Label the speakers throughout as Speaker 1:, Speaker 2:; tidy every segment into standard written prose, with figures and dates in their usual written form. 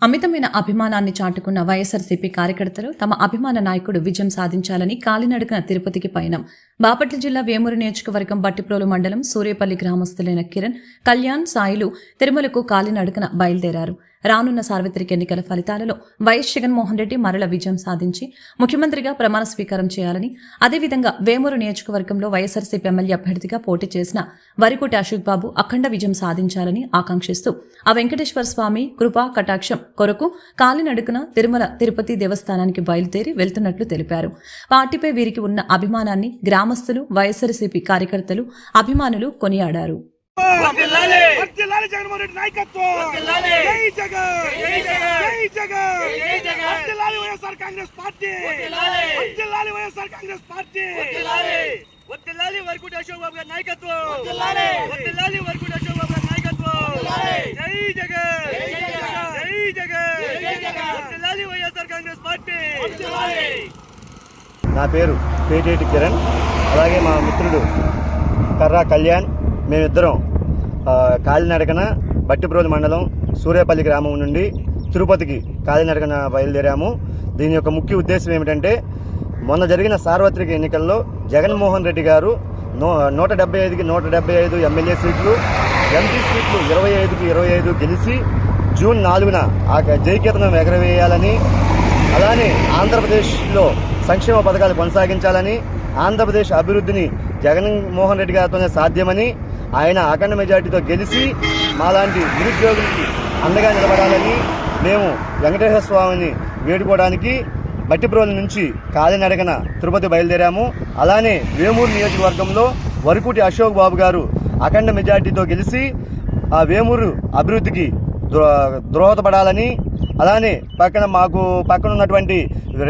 Speaker 1: అమితమైన అభిమానాన్ని చాటుకున్న వైఎస్ఆర్సీపీ కార్యకర్తలు తమ అభిమాన నాయకుడు విజయం సాధించాలని కాలినడకన తిరుపతికి పయనం. బాపట్ల జిల్లా వేమూరు నియోజకవర్గం బట్టిప్రోలు మండలం సూర్యపల్లి గ్రామస్తులైన కిరణ్, కళ్యాణ్, సాయిలు తిరుమలకు కాలినడకన బయలుదేరారు. రానున్న సార్వత్రిక ఎన్నికల ఫలితాలలో వైఎస్ జగన్మోహన్ రెడ్డి మరల విజయం సాధించి ముఖ్యమంత్రిగా ప్రమాణ స్వీకారం చేయాలని, అదేవిధంగా వేమూరు నియోజకవర్గంలో వైఎస్ఆర్సీపీ ఎమ్మెల్యే అభ్యర్థిగా పోటీ చేసిన వరికోటి అశోక్ బాబు అఖండ విజయం సాధించాలని ఆకాంక్షిస్తూ ఆ వెంకటేశ్వర స్వామి కృపా కటాక్షం కొరకు కాలినడకన తిరుమల తిరుపతి దేవస్థానానికి బయలుదేరి వెళ్తున్నట్లు తెలిపారు. పార్టీపై వీరికి ఉన్న అభిమానాన్ని గ్రామస్తులు, వైఎస్ఆర్సీపీ కార్యకర్తలు, అభిమానులు కొనియాడారు.
Speaker 2: నా పేరు పేటేటి కిరణ్, అలాగే మా మిత్రుడు కర్రా కళ్యాణ్. మేమిద్దరం కాలినడకన బట్టిప్రోలు మండలం సూర్యపల్లి గ్రామం నుండి తిరుపతికి కాలినడకన బయలుదేరాము. దీని యొక్క ముఖ్య ఉద్దేశం ఏమిటంటే, మొన్న జరిగిన సార్వత్రిక ఎన్నికల్లో జగన్మోహన్ రెడ్డి గారు 175కి 175 ఎమ్మెల్యే సీట్లు, ఎంపీ సీట్లు 25కి 25 గెలిచి జూన్ 4న ఆ జైకేతనం ఎగరవేయాలని, అలానే ఆంధ్రప్రదేశ్లో సంక్షేమ పథకాలు కొనసాగించాలని, ఆంధ్రప్రదేశ్ అభివృద్ధిని జగన్మోహన్ రెడ్డి గారితోనే సాధ్యమని, ఆయన అఖండ మెజార్టీతో గెలిచి మాలాంటి నిరుద్యోగులకి అండగా నిలబడాలని మేము వెంకటేశ్వర స్వామిని వేడుకోవడానికి బట్టిప్రోలు నుంచి కాలినడకన తిరుపతి బయలుదేరాము. అలానే వేమూరు నియోజకవర్గంలో వరికోటి అశోక్ బాబు గారు అఖండ మెజార్టీతో గెలిచి ఆ వేమూరు అభివృద్ధికి దోహదపడాలని, అలానే పక్కన ఉన్నటువంటి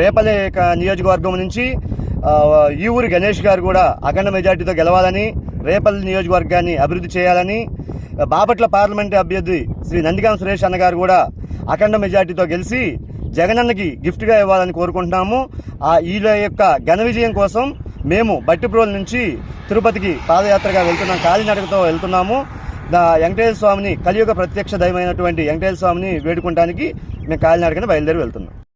Speaker 2: రేపల్లి నియోజకవర్గం నుంచి ఈ ఊరి గణేష్ గారు కూడా అఖండ మెజార్టీతో గెలవాలని, రేపల్లి నియోజకవర్గాన్ని అభివృద్ధి చేయాలని, బాపట్ల పార్లమెంటు అభ్యర్థి శ్రీ నందిగాం సురేష్ అన్న గారు కూడా అఖండ మెజార్టీతో గెలిచి జగనన్నకి గిఫ్ట్గా ఇవ్వాలని కోరుకుంటున్నాము. వీళ్ళ యొక్క ఘన విజయం కోసం మేము బట్టిప్రోలు నుంచి తిరుపతికి పాదయాత్రగా వెళ్తున్నాం, కాలినడకతో వెళ్తున్నాము. వెంకటేశ్వర స్వామిని, కలియుగ ప్రత్యక్ష దైవమైనటువంటి వెంకటేశ్వర స్వామిని వేడుకుంటానికి మేము కాలినడకన బయలుదేరి వెళ్తున్నాం.